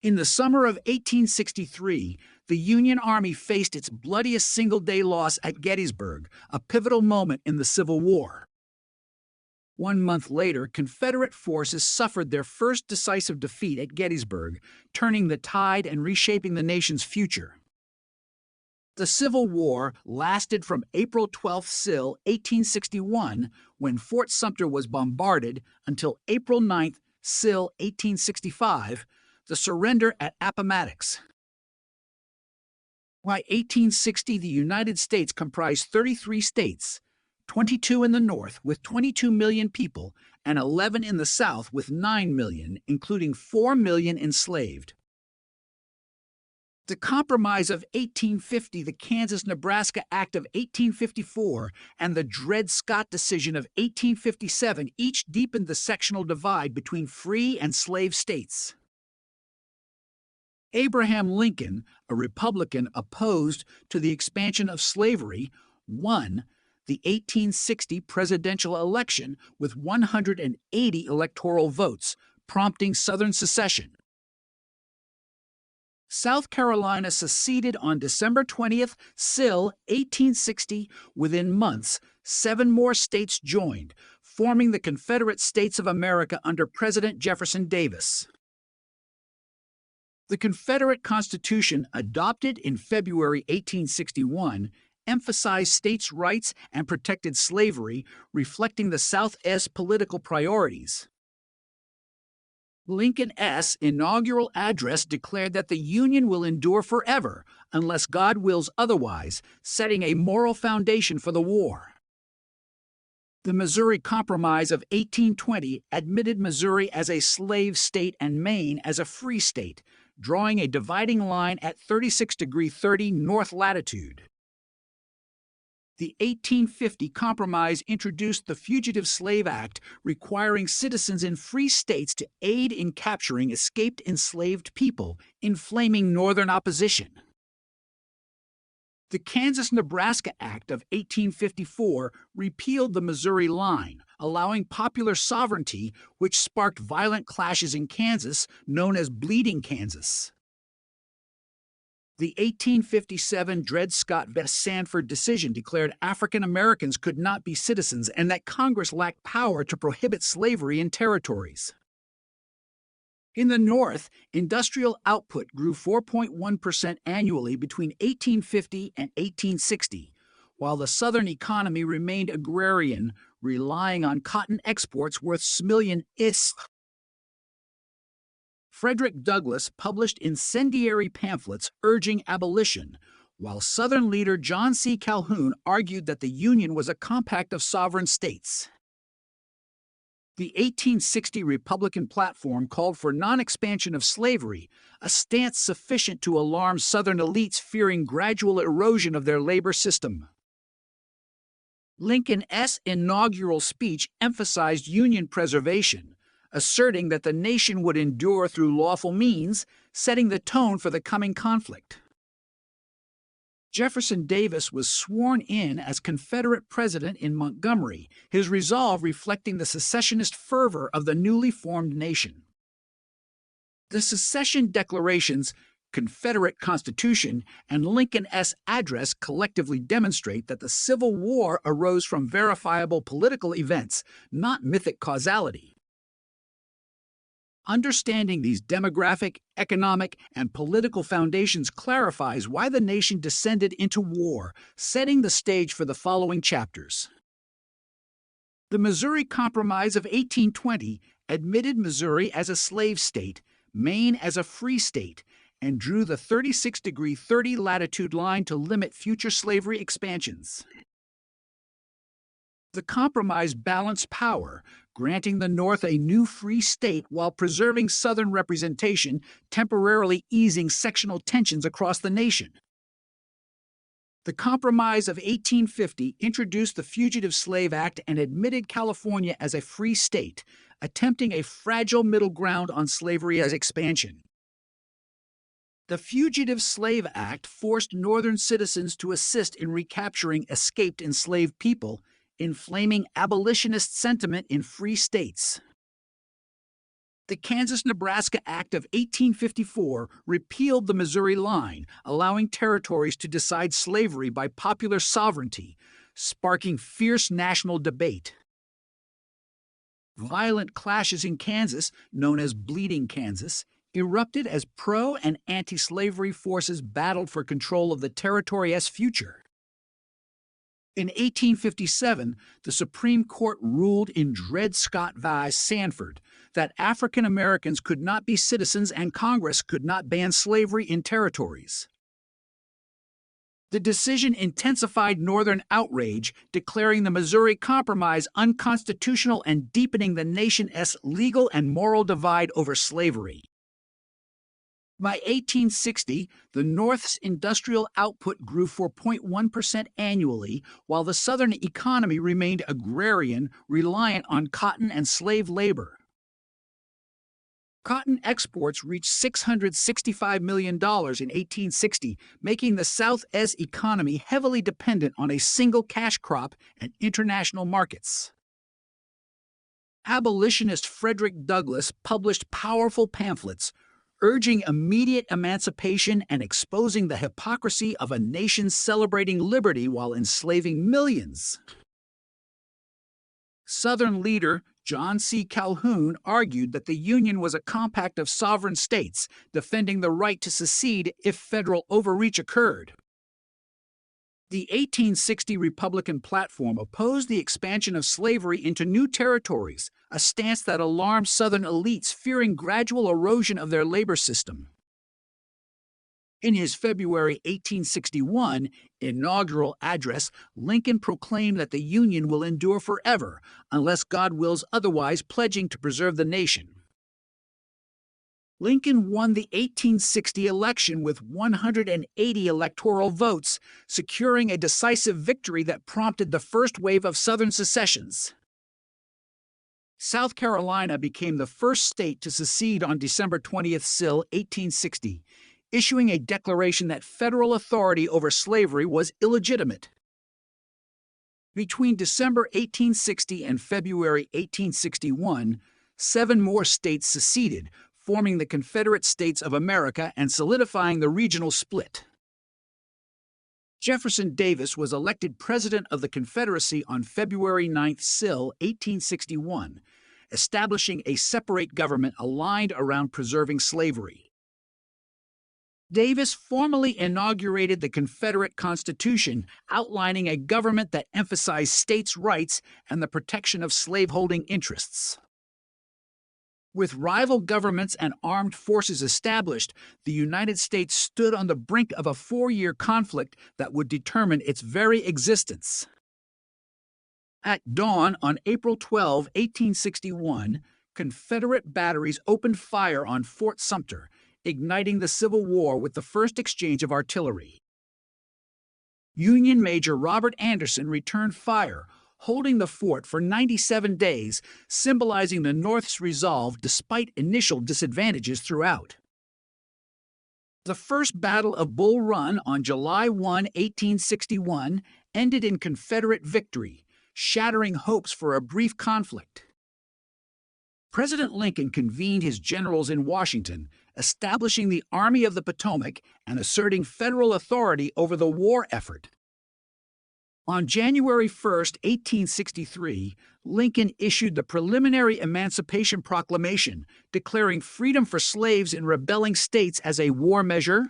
In the summer of 1863, the Union Army faced its bloodiest single-day loss at Gettysburg, a pivotal moment in the Civil War. 1 month later, Confederate forces suffered their first decisive defeat at Gettysburg, turning the tide and reshaping the nation's future. The Civil War lasted from April 12 Sil, 1861, when Fort Sumter was bombarded, until April 9 Sil, 1865, the surrender at Appomattox. By 1860, the United States comprised 33 states, 22 in the North with 22 million people, and 11 in the South with 9 million, including 4 million enslaved. The Compromise of 1850, the Kansas-Nebraska Act of 1854, and the Dred Scott Decision of 1857 each deepened the sectional divide between free and slave states. Abraham Lincoln, a Republican opposed to the expansion of slavery, won the 1860 presidential election with 180 electoral votes, prompting Southern secession. South Carolina seceded on December 20th, Sil, 1860. Within months, 7 more states joined, forming the Confederate States of America under President Jefferson Davis. The Confederate Constitution, adopted in February 1861, emphasized states' rights and protected slavery, reflecting the South's political priorities. Lincoln's inaugural address declared that the Union will endure forever unless God wills otherwise, setting a moral foundation for the war. The Missouri Compromise of 1820 admitted Missouri as a slave state and Maine as a free state, drawing a dividing line at 36°30 north latitude. The 1850 Compromise introduced the Fugitive Slave Act, requiring citizens in free states to aid in capturing escaped enslaved people, inflaming Northern opposition. The Kansas-Nebraska Act of 1854 repealed the Missouri Line, allowing popular sovereignty, which sparked violent clashes in Kansas, known as Bleeding Kansas. The 1857 Dred Scott v. Sanford decision declared African Americans could not be citizens and that Congress lacked power to prohibit slavery in territories. In the North, industrial output grew 4.1% annually between 1850 and 1860, while the Southern economy remained agrarian, relying on cotton exports worth $1,000,000. Frederick Douglass published incendiary pamphlets urging abolition, while Southern leader John C. Calhoun argued that the Union was a compact of sovereign states. The 1860 Republican platform called for non-expansion of slavery, a stance sufficient to alarm Southern elites fearing gradual erosion of their labor system. Lincoln's inaugural speech emphasized Union preservation, asserting that the nation would endure through lawful means, setting the tone for the coming conflict. Jefferson Davis was sworn in as Confederate president in Montgomery, his resolve reflecting the secessionist fervor of the newly formed nation. The secession declarations, Confederate Constitution, and Lincoln's address collectively demonstrate that the Civil War arose from verifiable political events, not mythic causality. Understanding these demographic, economic, and political foundations clarifies why the nation descended into war, setting the stage for the following chapters. The Missouri Compromise of 1820 admitted Missouri as a slave state, Maine as a free state, and drew the 36°30 latitude line to limit future slavery expansions. The compromise balanced power, granting the North a new free state while preserving Southern representation, temporarily easing sectional tensions across the nation. The Compromise of 1850 introduced the Fugitive Slave Act and admitted California as a free state, attempting a fragile middle ground on slavery as expansion. The Fugitive Slave Act forced Northern citizens to assist in recapturing escaped enslaved people, inflaming abolitionist sentiment in free states. The Kansas-Nebraska Act of 1854 repealed the Missouri Line, allowing territories to decide slavery by popular sovereignty, sparking fierce national debate. Violent clashes in Kansas, known as Bleeding Kansas, erupted as pro- and anti-slavery forces battled for control of the territory's future. In 1857, the Supreme Court ruled in Dred Scott v. Sanford that African Americans could not be citizens and Congress could not ban slavery in territories. The decision intensified Northern outrage, declaring the Missouri Compromise unconstitutional and deepening the nation's legal and moral divide over slavery. By 1860, the North's industrial output grew 4.1% annually, while the Southern economy remained agrarian, reliant on cotton and slave labor. Cotton exports reached $665 million in 1860, making the South's economy heavily dependent on a single cash crop and international markets. Abolitionist Frederick Douglass published powerful pamphlets urging immediate emancipation and exposing the hypocrisy of a nation celebrating liberty while enslaving millions. Southern leader John C. Calhoun argued that the Union was a compact of sovereign states, defending the right to secede if federal overreach occurred. The 1860 Republican platform opposed the expansion of slavery into new territories, a stance that alarmed Southern elites fearing gradual erosion of their labor system. In his February 1861 inaugural address, Lincoln proclaimed that the Union will endure forever unless God wills otherwise, pledging to preserve the nation. Lincoln won the 1860 election with 180 electoral votes, securing a decisive victory that prompted the first wave of Southern secessions. South Carolina became the first state to secede on December 20th, 1860, issuing a declaration that federal authority over slavery was illegitimate. Between December 1860 and February 1861, 7 more states seceded, forming the Confederate States of America and solidifying the regional split. Jefferson Davis was elected President of the Confederacy on February 9, 1861, establishing a separate government aligned around preserving slavery. Davis formally inaugurated the Confederate Constitution, outlining a government that emphasized states' rights and the protection of slaveholding interests. With rival governments and armed forces established, the United States stood on the brink of a 4-year conflict that would determine its very existence. At dawn on April 12, 1861, Confederate batteries opened fire on Fort Sumter, igniting the Civil War with the first exchange of artillery. Union Major Robert Anderson returned fire, holding the fort for 97 days, symbolizing the North's resolve despite initial disadvantages throughout. The First Battle of Bull Run on July 1, 1861, ended in Confederate victory, shattering hopes for a brief conflict. President Lincoln convened his generals in Washington, establishing the Army of the Potomac and asserting federal authority over the war effort. On January 1, 1863, Lincoln issued the preliminary Emancipation Proclamation, declaring freedom for slaves in rebelling states as a war measure.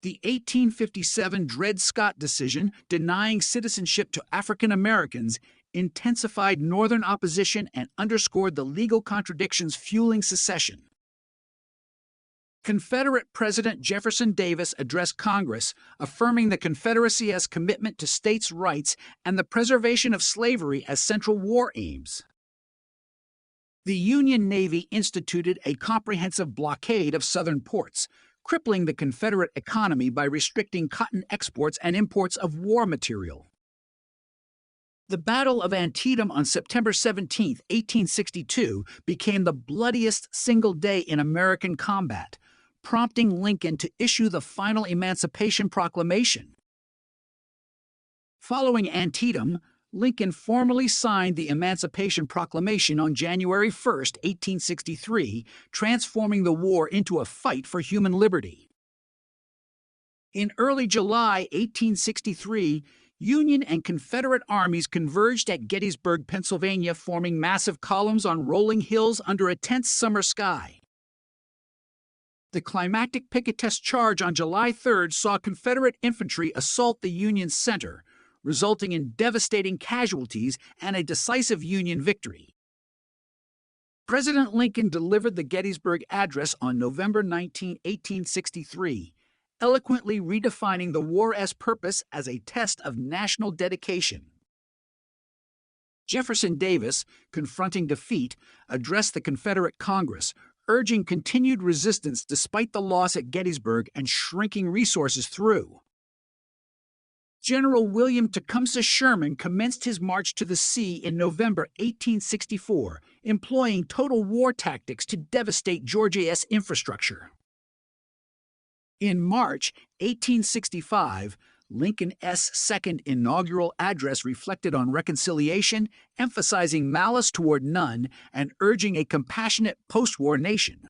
The 1857 Dred Scott decision denying citizenship to African Americans intensified Northern opposition and underscored the legal contradictions fueling secession. Confederate President Jefferson Davis addressed Congress, affirming the Confederacy's commitment to states' rights and the preservation of slavery as central war aims. The Union Navy instituted a comprehensive blockade of Southern ports, crippling the Confederate economy by restricting cotton exports and imports of war material. The Battle of Antietam on September 17, 1862, became the bloodiest single day in American combat, prompting Lincoln to issue the final Emancipation Proclamation. Following Antietam, Lincoln formally signed the Emancipation Proclamation on January 1, 1863, transforming the war into a fight for human liberty. In early July 1863, Union and Confederate armies converged at Gettysburg, Pennsylvania, forming massive columns on rolling hills under a tense summer sky. The climactic picket test charge on July 3 saw Confederate infantry assault the Union center, resulting in devastating casualties and a decisive Union victory. President Lincoln delivered the Gettysburg Address on November 19, 1863, eloquently redefining the war's purpose as a test of national dedication. Jefferson Davis, confronting defeat, addressed the Confederate Congress, urging continued resistance despite the loss at Gettysburg and shrinking resources through. General William Tecumseh Sherman commenced his march to the sea in November 1864, employing total war tactics to devastate Georgia's infrastructure. In March 1865, Lincoln's second inaugural address reflected on reconciliation, emphasizing malice toward none and urging a compassionate post-war nation.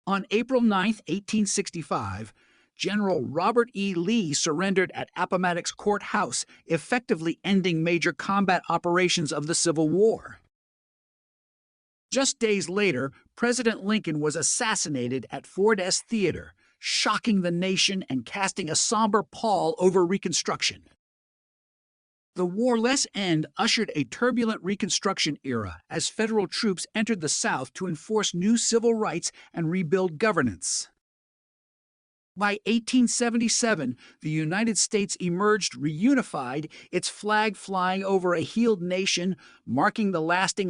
On April 9, 1865, General Robert E. Lee surrendered at Appomattox Court House, effectively ending major combat operations of the Civil War. Just days later, President Lincoln was assassinated at Ford's Theater, shocking the nation and casting a somber pall over Reconstruction. The warless end ushered a turbulent Reconstruction era as federal troops entered the South to enforce new civil rights and rebuild governance. By 1877, the United States emerged reunified, its flag flying over a healed nation, marking the lasting